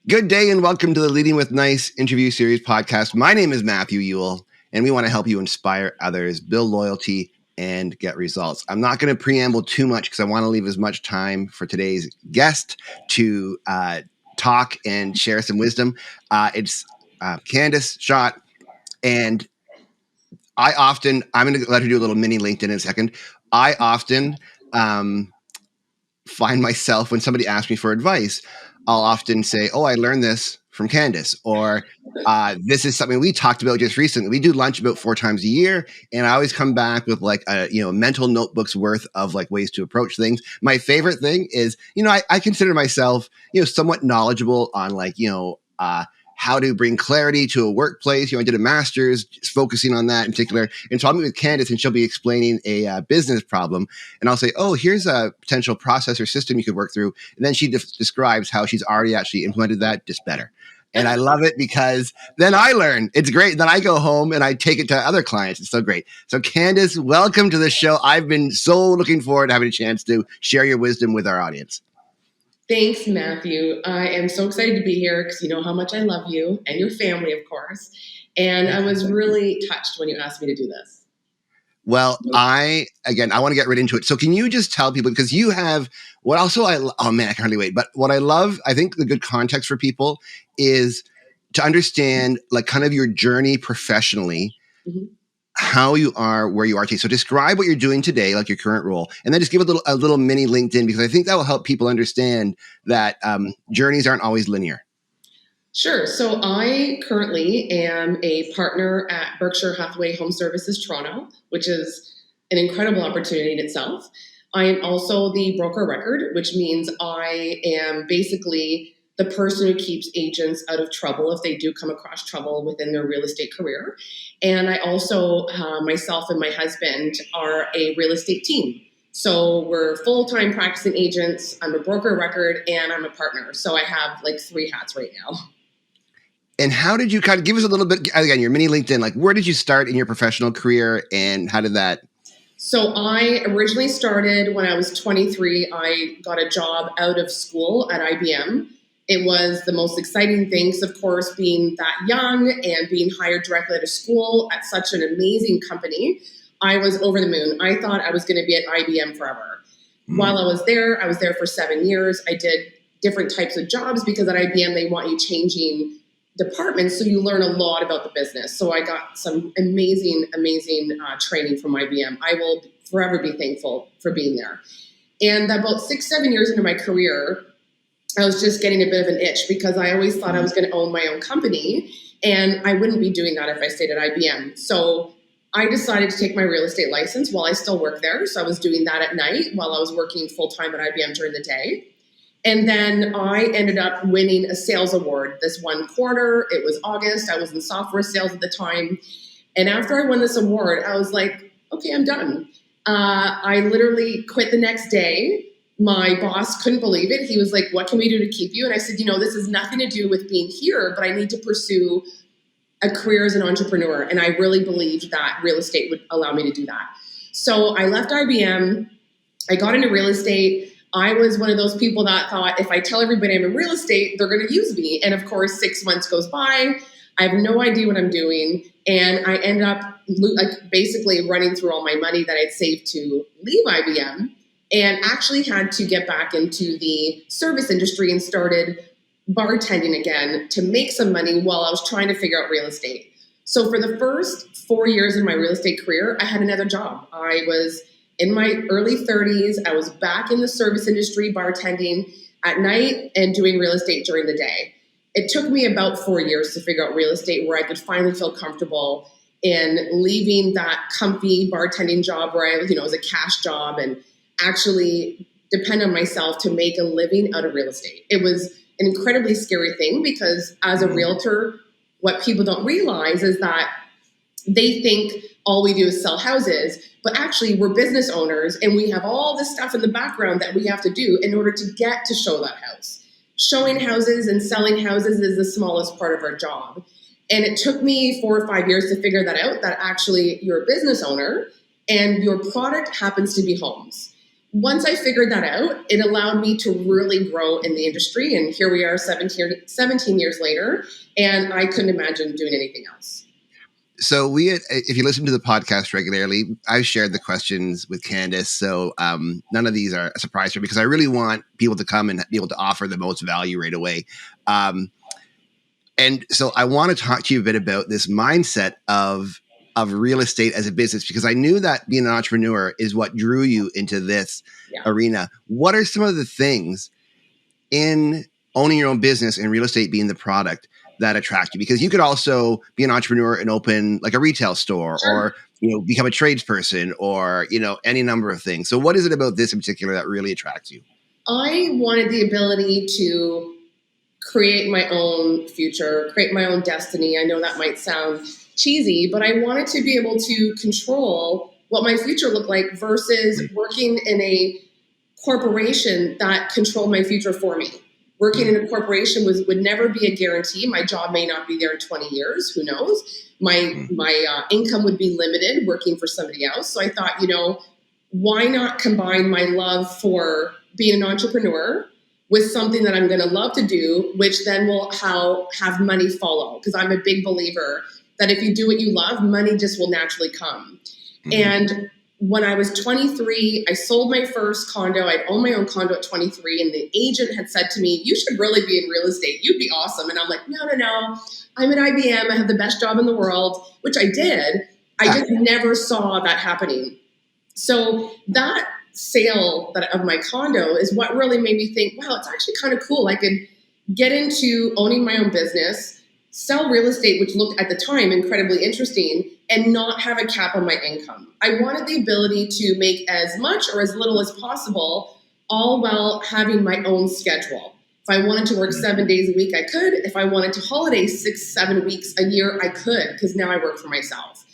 Good day and welcome to the Leading with Nice interview series podcast. My name is Matthew Ewell, and we want to help you inspire others, build loyalty, and get results. I'm not going to preamble too much because I want to leave as much time for today's guest to talk and share some wisdom. It's Candice Schott, and I'm going to let her do a little mini LinkedIn in a second. I often find myself, when somebody asks me for advice, I'll often say, I learned this from Candice, or this is something we talked about just recently. We do lunch about 4 times a year, and I always come back with like a mental notebook's worth of like ways to approach things. My favorite thing is, I consider myself somewhat knowledgeable on how to bring clarity to a workplace. I did a master's focusing on that in particular. And so I'll meet with Candice and she'll be explaining a business problem. And I'll say, here's a potential process or system you could work through. And then she describes how she's already actually implemented that just better. And I love it because then I learn. It's great. Then I go home and I take it to other clients. It's so great. So Candice, welcome to the show. I've been so looking forward to having a chance to share your wisdom with our audience. Thanks, Matthew. I am so excited to be here because you know how much I love you and your family, of course. And I was really touched when you asked me to do this. Well, I want to get right into it. So can you just tell people, because you have I can hardly wait. But what I love, I think the good context for people is to understand like kind of your journey professionally, how you are where you are today. So describe what you're doing today, like your current role, and then just give a little mini LinkedIn, because I think that will help people understand that journeys aren't always linear. Sure. So I currently am a partner at Berkshire Hathaway Home Services Toronto, which is an incredible opportunity in itself. I am also the broker record, which means I am basically the person who keeps agents out of trouble if they do come across trouble within their real estate career. And I also, myself and my husband, are a real estate team. So we're full-time practicing agents. I'm a broker record and I'm a partner. So I have like 3 hats right now. And how did you kind of give us a little bit, again, your mini LinkedIn, like where did you start in your professional career and how did that? So I originally started when I was 23. I got a job out of school at IBM. It was the most exciting thing, because of course, being that young and being hired directly out of school at such an amazing company, I was over the moon. I thought I was going to be at IBM forever. While I was there for 7 years. I did different types of jobs because at IBM, they want you changing departments, so you learn a lot about the business. So I got some amazing training from IBM. I will forever be thankful for being there. And about 6-7 years into my career, I was just getting a bit of an itch because I always thought I was going to own my own company, and I wouldn't be doing that if I stayed at IBM. So I decided to take my real estate license while I still work there. So I was doing that at night while I was working full-time at IBM during the day. And then I ended up winning a sales award this one quarter. It was August. I was in software sales at the time. And after I won this award, I was like, okay, I'm done. I literally quit the next day. My boss couldn't believe it. He was like, what can we do to keep you? And I said, this has nothing to do with being here, but I need to pursue a career as an entrepreneur. And I really believed that real estate would allow me to do that. So I left IBM. I got into real estate. I was one of those people that thought if I tell everybody I'm in real estate, they're going to use me. And of course, 6 months goes by. I have no idea what I'm doing. And I end up basically running through all my money that I'd saved to leave IBM, and actually had to get back into the service industry and started bartending again to make some money while I was trying to figure out real estate. So for the first 4 years in my real estate career, I had another job. I was in my early 30s. I was back in the service industry, bartending at night and doing real estate during the day. It took me about 4 years to figure out real estate where I could finally feel comfortable in leaving that comfy bartending job where I was a cash job, and actually depend on myself to make a living out of real estate. It was an incredibly scary thing because as a realtor, what people don't realize is that they think all we do is sell houses, but actually we're business owners and we have all this stuff in the background that we have to do in order to get to show that house. Showing houses and selling houses is the smallest part of our job. And it took me 4 or 5 years to figure that out, that actually you're a business owner and your product happens to be homes. once I figured that out, it allowed me to really grow in the industry. And here we are 17 years later, and I couldn't imagine doing anything else. So if you listen to the podcast regularly, I've shared the questions with Candice. So none of these are a surprise for me because I really want people to come and be able to offer the most value right away. And so I want to talk to you a bit about this mindset of real estate as a business, because I knew that being an entrepreneur is what drew you into this arena. What are some of the things in owning your own business and real estate being the product that attract you? Because you could also be an entrepreneur and open like a retail store, or become a tradesperson, or any number of things. So what is it about this in particular that really attracts you? I wanted the ability to create my own future, create my own destiny. I know that might sound cheesy, but I wanted to be able to control what my future looked like versus working in a corporation that controlled my future for me. Working in a corporation would never be a guarantee. My job may not be there in 20 years. Who knows? My income would be limited working for somebody else. So I thought, why not combine my love for being an entrepreneur with something that I'm going to love to do, which then will have money follow. Because I'm a big believer that if you do what you love, money just will naturally come. And when I was 23, I sold my first condo. I'd owned my own condo at 23, and the agent had said to me, "You should really be in real estate. You'd be awesome." And I'm like, no. I'm at IBM. I have the best job in the world, which I did. I just never saw that happening. So that sale of my condo is what really made me think, wow, it's actually kind of cool. I could get into owning my own business, sell real estate, which looked at the time incredibly interesting, and not have a cap on my income. I wanted the ability to make as much or as little as possible, all while having my own schedule. If I wanted to work 7 days a week, I could. If I wanted to holiday 6-7 weeks a year, I could, because now I work for myself.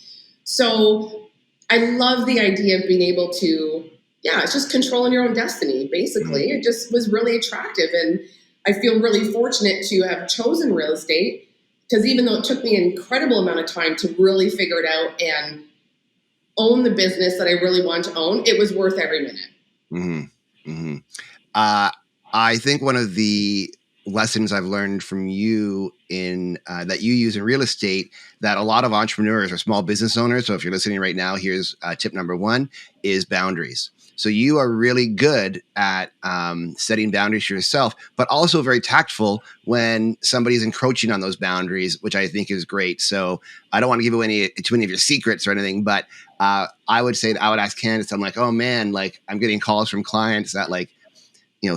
So I love the idea of being able to, it's just controlling your own destiny, basically. It just was really attractive. And I feel really fortunate to have chosen real estate, because even though it took me an incredible amount of time to really figure it out and own the business that I really wanted to own, it was worth every minute. I think one of the lessons I've learned from you in that you use in real estate, that a lot of entrepreneurs or small business owners, so if you're listening right now, here's tip number one, is boundaries. So you are really good at setting boundaries for yourself, but also very tactful when somebody's encroaching on those boundaries, which I think is great. So I don't want to give away too many of your secrets or anything, but I would say that I would ask Candice, I'm like, oh man, like I'm getting calls from clients at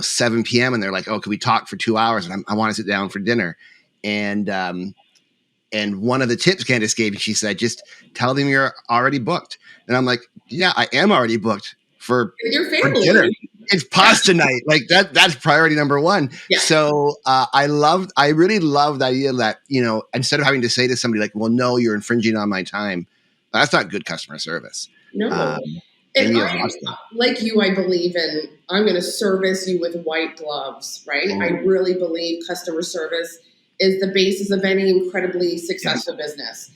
7 p.m. and they're like, oh, can we talk for 2 hours? And I want to sit down for dinner. And one of the tips Candice gave me, she said, just tell them you're already booked. And I'm like, yeah, I am already booked for your family. For dinner. It's pasta night. Like that's priority number one. Yeah. So I really love the idea that, instead of having to say to somebody like, well, no, you're infringing on my time. That's not good customer service. No. And like you, I believe in, I'm going to service you with white gloves, right? I really believe customer service is the basis of any incredibly successful business.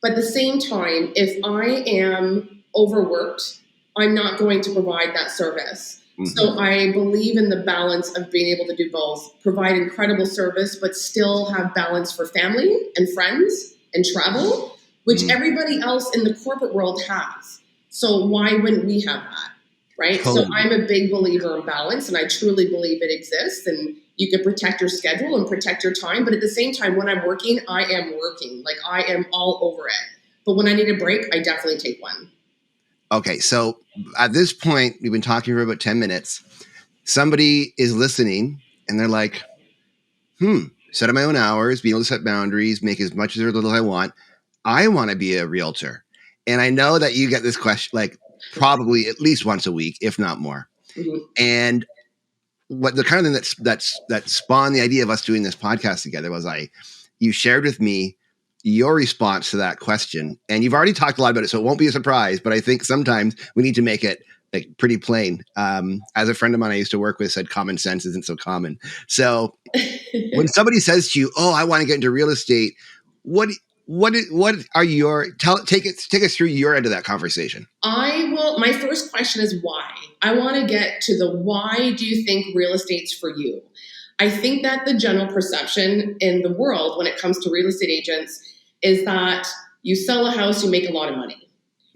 But at the same time, if I am overworked, I'm not going to provide that service. So I believe in the balance of being able to do both, provide incredible service, but still have balance for family and friends and travel, which everybody else in the corporate world has. So why wouldn't we have that, right? Totally. So I'm a big believer in balance, and I truly believe it exists, and you can protect your schedule and protect your time. But at the same time, when I'm working, I am working. Like I am all over it. But when I need a break, I definitely take one. Okay, so at this point, we've been talking for about 10 minutes. Somebody is listening, and they're like, set up my own hours, be able to set boundaries, make as much or little as I want. I want to be a realtor. And I know that you get this question like probably at least once a week, if not more. And what the kind of thing that spawned the idea of us doing this podcast together was you shared with me your response to that question. And you've already talked a lot about it, so it won't be a surprise, but I think sometimes we need to make it like pretty plain. As a friend of mine I used to work with said, common sense isn't so common. So when somebody says to you, oh, I want to get into real estate, what what are your take us through your end of that conversation? My first question is why. I want to get to the why do you think real estate's for you? I think that the general perception in the world when it comes to real estate agents is that you sell a house, you make a lot of money.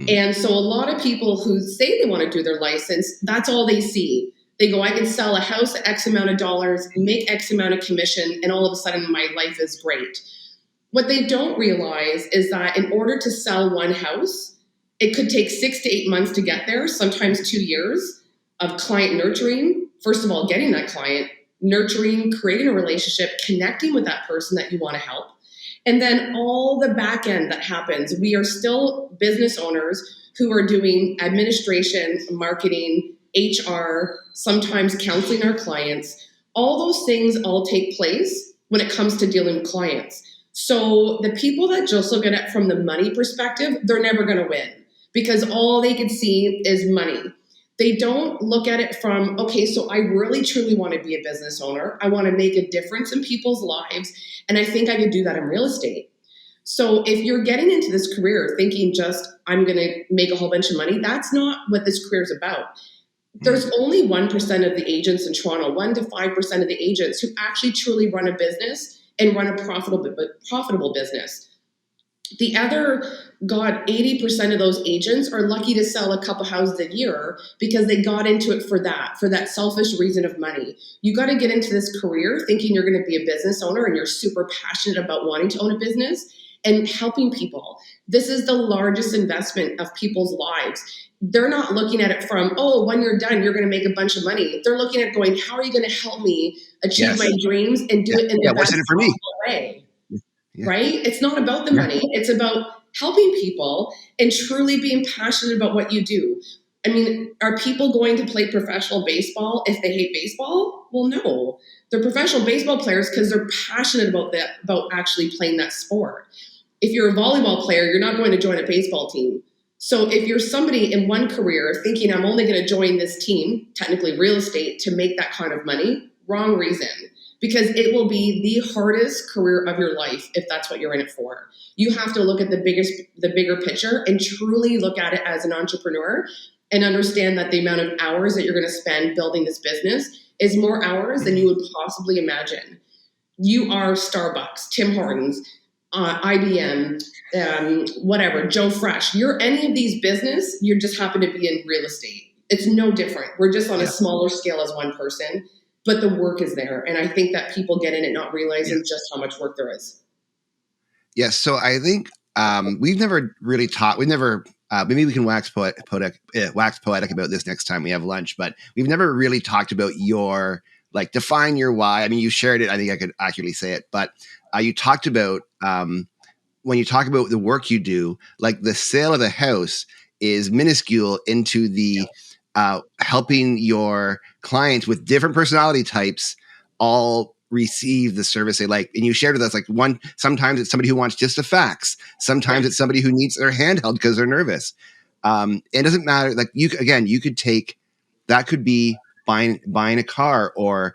And so a lot of people who say they want to do their license, that's all they see. They go, I can sell a house at X amount of dollars, make X amount of commission, and all of a sudden my life is great. What they don't realize is that in order to sell one house, it could take 6 to 8 months to get there, sometimes 2 years of client nurturing. First of all, getting that client, nurturing, creating a relationship, connecting with that person that you want to help. And then all the back end that happens. We are still business owners who are doing administration, marketing, HR, sometimes counseling our clients. All those things all take place when it comes to dealing with clients. So the people that just look at it from the money perspective, they're never going to win because all they can see is money. They don't look at it from, okay, so I really truly want to be a business owner. I want to make a difference in people's lives. And I think I could do that in real estate. So if you're getting into this career thinking just, I'm going to make a whole bunch of money, that's not what this career is about. There's only 1% of the agents in Toronto, 1 to 5% of the agents who actually truly run a business and run a profitable business. The other, 80% of those agents are lucky to sell a couple houses a year because they got into it for that selfish reason of money. You got to get into this career thinking you're going to be a business owner and you're super passionate about wanting to own a business and helping people. This is the largest investment of people's lives. They're not looking at it from, oh, when you're done, you're going to make a bunch of money. They're looking at going, how are you going to help me achieve my dreams and do it in the What's best in it for me? possible way? Right? It's not about the money. It's about helping people and truly being passionate about what you do. I mean, are people going to play professional baseball if they hate baseball? Well, no. They're professional baseball players because they're passionate about actually playing that sport. If you're a volleyball player, you're not going to join a baseball team. So if you're somebody in one career thinking I'm only going to join this team, technically real estate, to make that kind of money, wrong reason. Because it will be the hardest career of your life if that's what you're in it for. You have to look at the bigger picture and truly look at it as an entrepreneur and understand that the amount of hours that you're going to spend building this business is more hours than you would possibly imagine. You are Starbucks, Tim Hortons, IBM, whatever, Joe Fresh. You're any of these business, you just happen to be in real estate. It's no different. We're just on a smaller scale as one person. But the work is there. And I think that people get in it not realizing just how much work there is. Yes. So I think we've never really taught, maybe we can wax poetic about this next time we have lunch, but we've never really talked about define your why. I mean, you shared it. I think I could accurately say it, but you talked about when you talk about the work you do, like the sale of the house is minuscule into the helping your clients with different personality types all receive the service they like. And you shared with us, sometimes it's somebody who wants just a fax. Sometimes it's somebody who needs their hand held because they're nervous. It doesn't matter. You could take, that could be buying a car or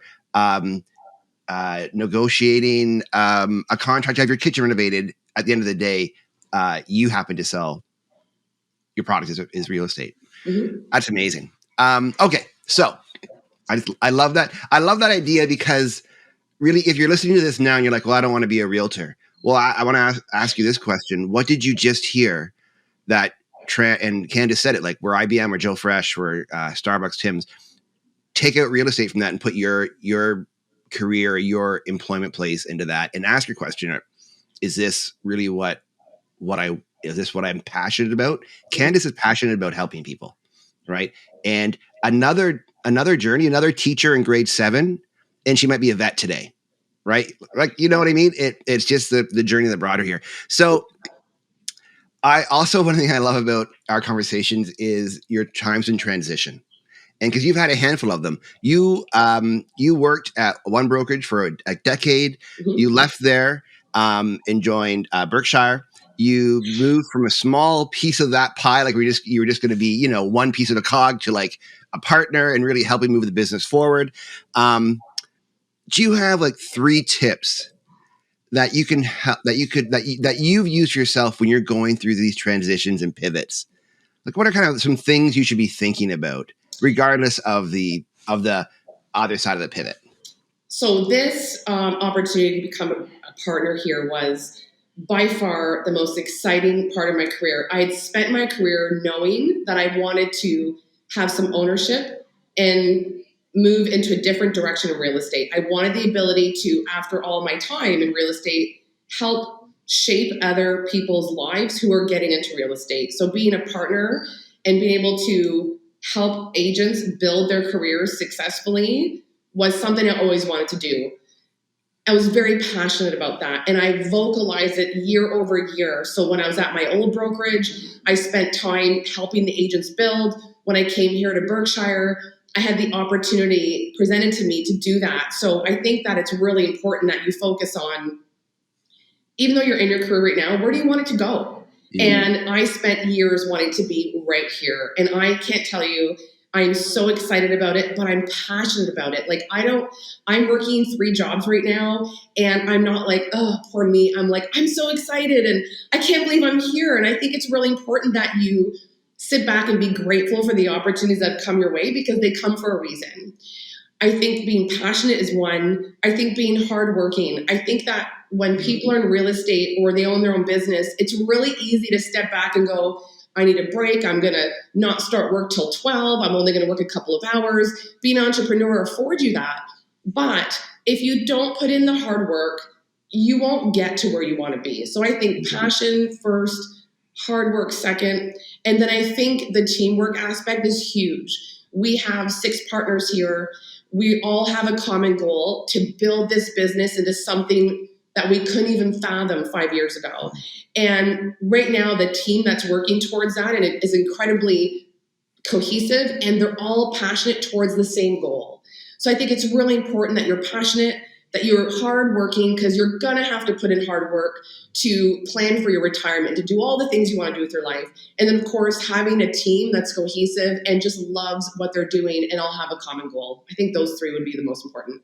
negotiating a contract to have your kitchen renovated. At the end of the day, you happen to sell your product is real estate. Mm-hmm. That's amazing. Okay, so I love that. I love that idea because really, if you're listening to this now and you're like, well, I don't want to be a realtor. Well, I want to ask you this question. What did you just hear that, and Candice said it, like we're IBM or Joe Fresh or Starbucks, Tim's. Take out real estate from that and put your career, your employment place into that and ask your question. Is this really is this what I'm passionate about? Candice is passionate about helping people, right? And another journey, another teacher in grade 7, and she might be a vet today, right? Like, you know what I mean? It's just the journey that brought her here. So one thing I love about our conversations is your times in transition. And because you've had a handful of them, you worked at one brokerage for a decade. Mm-hmm. You left there and joined Berkshire. You moved from a small piece of that pie, like you were just going to be, one piece of the cog, to like a partner and really helping move the business forward. Do you have 3 tips that you can that you've used yourself when you're going through these transitions and pivots? Like, what are kind of some things you should be thinking about, regardless of the other side of the pivot? So this opportunity to become a partner here was by far the most exciting part of my career. I had spent my career knowing that I wanted to have some ownership and move into a different direction in real estate. I wanted the ability to, after all my time in real estate, help shape other people's lives who are getting into real estate. So being a partner and being able to help agents build their careers successfully was something I always wanted to do. I was very passionate about that, and I vocalized it year over year. So when I was at my old brokerage, I spent time helping the agents build. When I came here to Berkshire, I had the opportunity presented to me to do that. So I think that it's really important that you focus on, even though you're in your career right now, where do you want it to go? And I spent years wanting to be right here. And I can't tell you, I'm so excited about it, but I'm passionate about it. Like, I'm working 3 jobs right now, and I'm not like, oh, poor me. I'm like, I'm so excited and I can't believe I'm here. And I think it's really important that you sit back and be grateful for the opportunities that come your way, because they come for a reason. I think being passionate is one. I think being hardworking. I think that when people are in real estate or they own their own business, it's really easy to step back and go, I need a break. I'm going to not start work till 12. I'm only going to work a couple of hours. Being an entrepreneur affords you that. But if you don't put in the hard work, you won't get to where you want to be. So I think passion first, hard work second. And then I think the teamwork aspect is huge. We have 6 partners here. We all have a common goal to build this business into something that we couldn't even fathom 5 years ago. And right now, the team that's working towards that, and it is incredibly cohesive, and they're all passionate towards the same goal. So I think it's really important that you're passionate, that you're hardworking, because you're going to have to put in hard work to plan for your retirement, to do all the things you want to do with your life. And then, of course, having a team that's cohesive and just loves what they're doing and all have a common goal. I think those 3 would be the most important.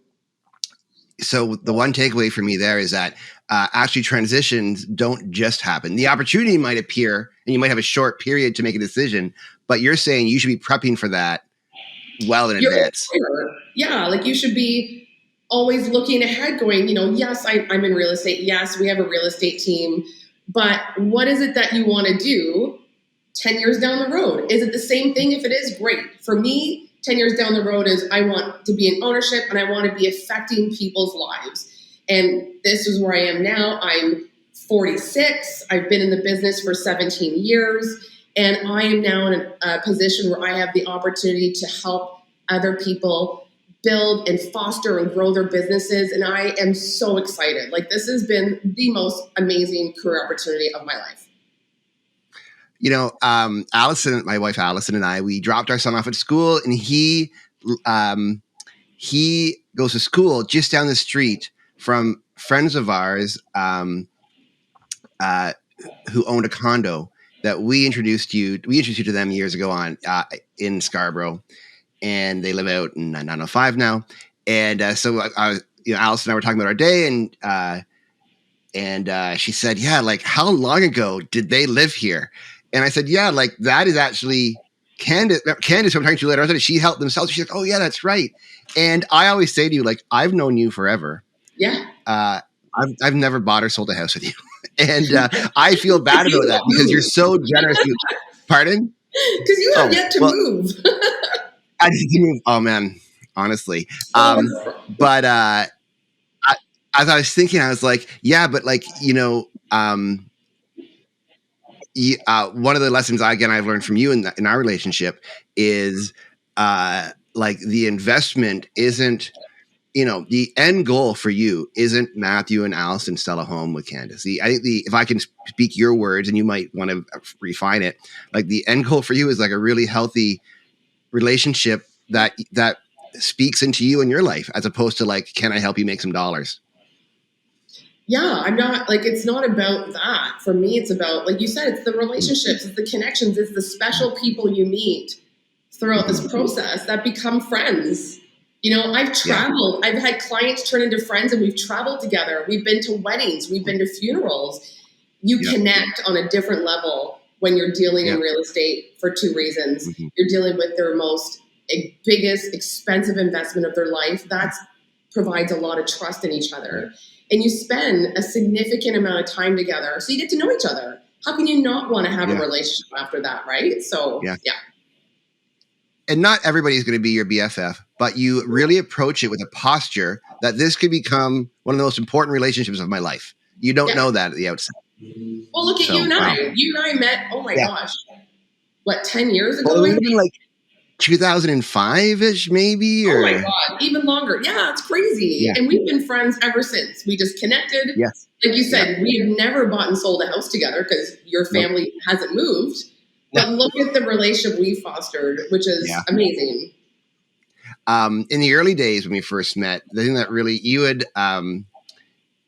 So the one takeaway for me there is that actually transitions don't just happen. The opportunity might appear, and you might have a short period to make a decision, but you're saying you should be prepping for that well in advance. Yeah, like you should be always looking ahead, going, yes, I'm in real estate. Yes, we have a real estate team. But what is it that you want to do 10 years down the road? Is it the same thing? If it is, great. For me, 10 years down the road is I want to be in ownership and I want to be affecting people's lives. And this is where I am now. I'm 46. I've been in the business for 17 years. And I am now in a position where I have the opportunity to help other people build and foster and grow their businesses. And I am so excited. Like, this has been the most amazing career opportunity of my life. Allison, my wife Allison, and I, we dropped our son off at school, and he goes to school just down the street from friends of ours who owned a condo that we introduced you to them years ago in Scarborough, and they live out in 905 now. And so Allison and I were talking about our day, and she said, yeah, like, how long ago did they live here? And I said, yeah, like, that is actually Candice, who I'm talking to later. I said, she helped themselves. She's like, oh yeah, that's right. And I always say to you, like, I've known you forever. Yeah. I've never bought or sold a house with you. And I feel bad about that because you're so generous. Pardon? Because you have yet to move. I didn't move. Oh man, honestly. But as I was thinking, I was like, yeah, but like, one of the lessons I've learned from you in our relationship is like, the investment isn't, the end goal for you isn't Matthew and Allison sell a home with Candice. I think if I can speak your words, and you might want to refine it, like, the end goal for you is like a really healthy relationship that speaks into you and your life, as opposed to like, can I help you make some dollars? Yeah, I'm not like, it's not about that. For me, it's about, like you said, it's the relationships, it's the connections, it's the special people you meet throughout this process that become friends. I've Yeah. traveled. I've had clients turn into friends and we've traveled together. We've been to weddings. We've been to funerals. You Yeah. connect on a different level when you're dealing Yeah. in real estate for two reasons. Mhm. You're dealing with their biggest expensive investment of their life. That provides a lot of trust in each other. And you spend a significant amount of time together. So you get to know each other. How can you not want to have a Yeah. relationship after that, right? So, Yeah. yeah. And not everybody is going to be your BFF, but you really approach it with a posture that this could become one of the most important relationships of my life. You don't Yeah. know that at the outset. Well, look at you So, and wow. I. You and I met, oh my Yeah. gosh, what, 10 years Well, ago, it I would have think? been like 2005-ish, maybe, Oh my or God, even longer. Yeah, it's crazy. yeah. And we've been friends ever since. We just connected. Yes. Like you Yeah. said, we have never bought and sold a house together because your Nope. family hasn't moved. No. But look at the relationship we fostered, which Yeah. is amazing. In the early days when we first met, the thing that really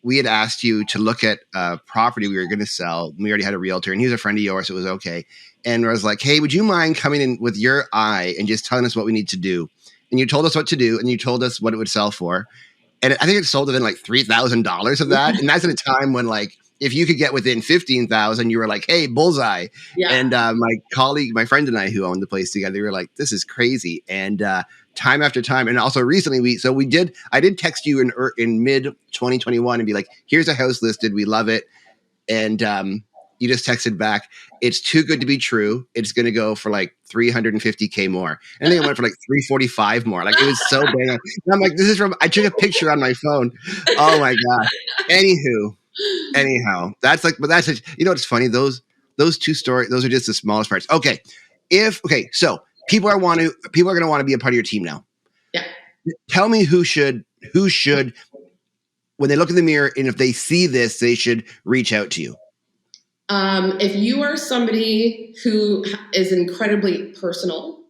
we had asked you to look at a property we were going to sell. We already had a realtor, and he was a friend of yours, so it was okay. And I was like, "Hey, would you mind coming in with your eye and just telling us what we need to do?" And you told us what to do, and you told us what it would sell for. And I think it sold within like $3,000 of that. And that's at a time when, like, if you could get within 15,000, you were like, "Hey, bullseye!" Yeah. And my friend and I, who owned the place together, we were like, "This is crazy." And time after time, and also recently, I did text you in mid 2021 and be like, "Here's a house listed. We love it." And you just texted back, "It's too good to be true. It's going to go for like 350K more." And I think it went for like 345 more. Like, it was so big. And I'm like, I took a picture on my phone. Oh my God. Anyhow, it's funny. Those two stories, those are just the smallest parts. Okay. So people are going to want to be a part of your team now. Yeah. Tell me who should, when they look in the mirror and if they see this, they should reach out to you. If you are somebody who is incredibly personable,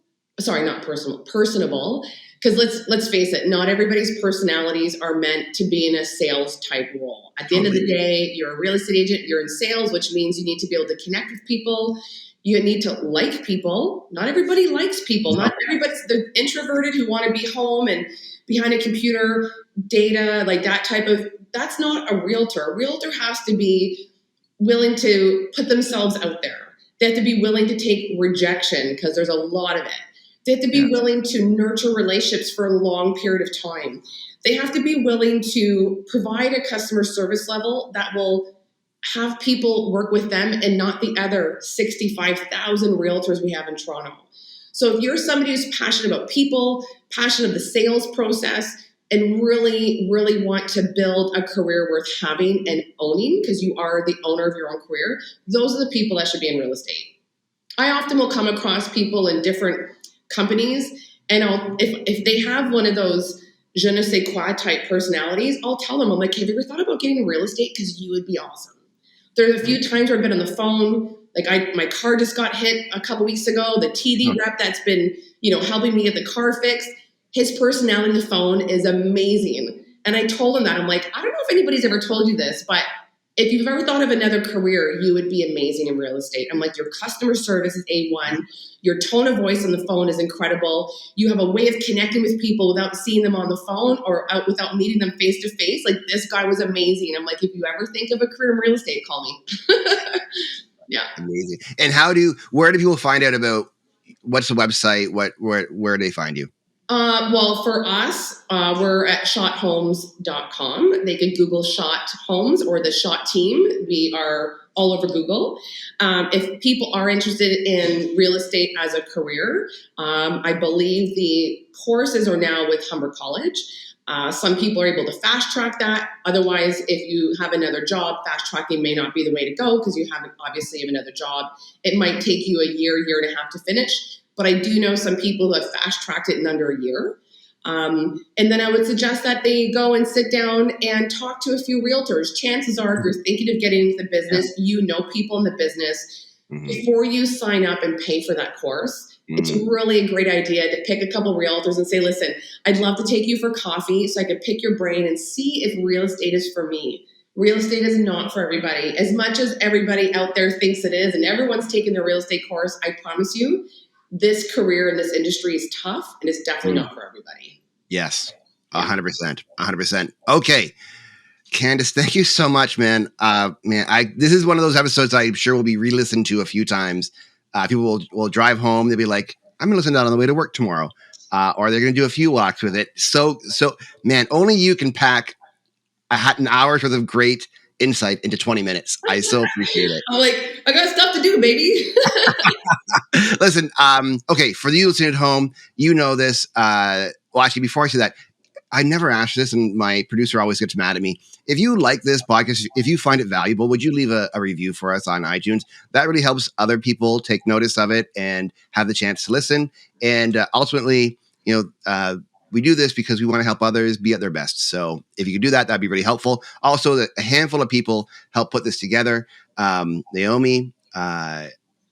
because let's face it, not everybody's personalities are meant to be in a sales type role. At the end of the day, you're a real estate agent, you're in sales, which means you need to be able to connect with people. You need to like people. Not everybody likes people. No. Not everybody's the introverted who want to be home and behind a computer, data, like that type of, that's not a realtor. A realtor has to be willing to put themselves out there. They have to be willing to take rejection because there's a lot of it. They have to be willing to nurture relationships for a long period of time. They have to be willing to provide a customer service level that will have people work with them and not the other 65,000 realtors we have in Toronto. So if you're somebody who's passionate about people, passionate of the sales process, and really, really want to build a career worth having and owning, because you are the owner of your own career, those are the people that should be in real estate. I often will come across people in different companies, and if they have one of those je ne sais quoi type personalities, I'll tell them, I'm like, have you ever thought about getting in real estate? Because you would be awesome. There's a few times where I've been on the phone, like my car just got hit a couple weeks ago. The TD rep that's been, helping me get the car fixed, his personality on the phone is amazing. And I told him that. I'm like, I don't know if anybody's ever told you this, but if you've ever thought of another career, you would be amazing in real estate. I'm like, your customer service is A1. Your tone of voice on the phone is incredible. You have a way of connecting with people without seeing them on the phone or without meeting them face to face. Like, this guy was amazing. I'm like, if you ever think of a career in real estate, call me. Yeah. Amazing. And where do people find out about, what's the website? Where do they find you? Well, for us, we're at shotthomes.com. They can Google Schott Homes or the Schott team. We are all over Google. If people are interested in real estate as a career, I believe the courses are now with Humber College. Some people are able to fast track that. Otherwise, if you have another job, fast tracking may not be the way to go because you obviously have another job. It might take you a year and a half to finish. But I do know some people who have fast-tracked it in under a year. And then I would suggest that they go and sit down and talk to a few realtors. Chances are, if you're thinking of getting into the business, you know people in the business. Before you sign up and pay for that course, it's really a great idea to pick a couple realtors and say, listen, I'd love to take you for coffee so I could pick your brain and see if real estate is for me. Real estate is not for everybody. As much as everybody out there thinks it is, and everyone's taking the real estate course, I promise you, this career in this industry is tough and it's definitely not for everybody. Yes. Yeah. 100%. 100%. Okay. Candice, thank you so much, man. This is one of those episodes I'm sure will be re-listened to a few times. People will drive home. They'll be like, I'm going to listen to that on the way to work tomorrow. Or they're going to do a few walks with it. So, man, only you can pack an hour's worth of great insight into 20 minutes. I so appreciate it. I'm like, I got stuff to do, baby. Listen, okay, for you listening at home, you know this. Well, actually, before I say that, I never asked this, and my producer always gets mad at me. If you like this podcast, if you find it valuable, would you leave a review for us on iTunes? That really helps other people take notice of it and have the chance to listen. And ultimately, we do this because we want to help others be at their best. So if you could do that, that'd be really helpful. Also, a handful of people help put this together. Naomi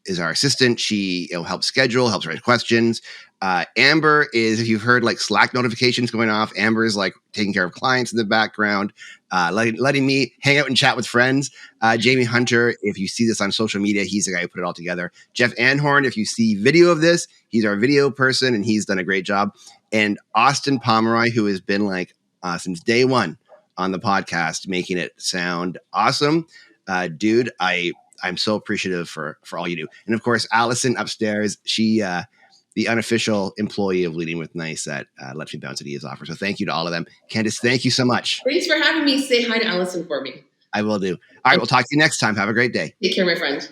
is our assistant. She helps schedule, helps write questions. Amber is, if you've heard like Slack notifications going off, Amber is like taking care of clients in the background, letting me hang out and chat with friends. Jamie Hunter, if you see this on social media, he's the guy who put it all together. Jeff Anhorn, if you see video of this, he's our video person and he's done a great job. And Austin Pomeroy, who has been like since day one on the podcast, making it sound awesome. Dude, I'm so appreciative for all you do. And of course, Allison upstairs, she the unofficial employee of Leading with Nice that lets me bounce ideas off her. So thank you to all of them. Candice, thank you so much. Thanks for having me. Say hi to Allison for me. I will do. All right, we'll talk to you next time. Have a great day. Take care, my friend.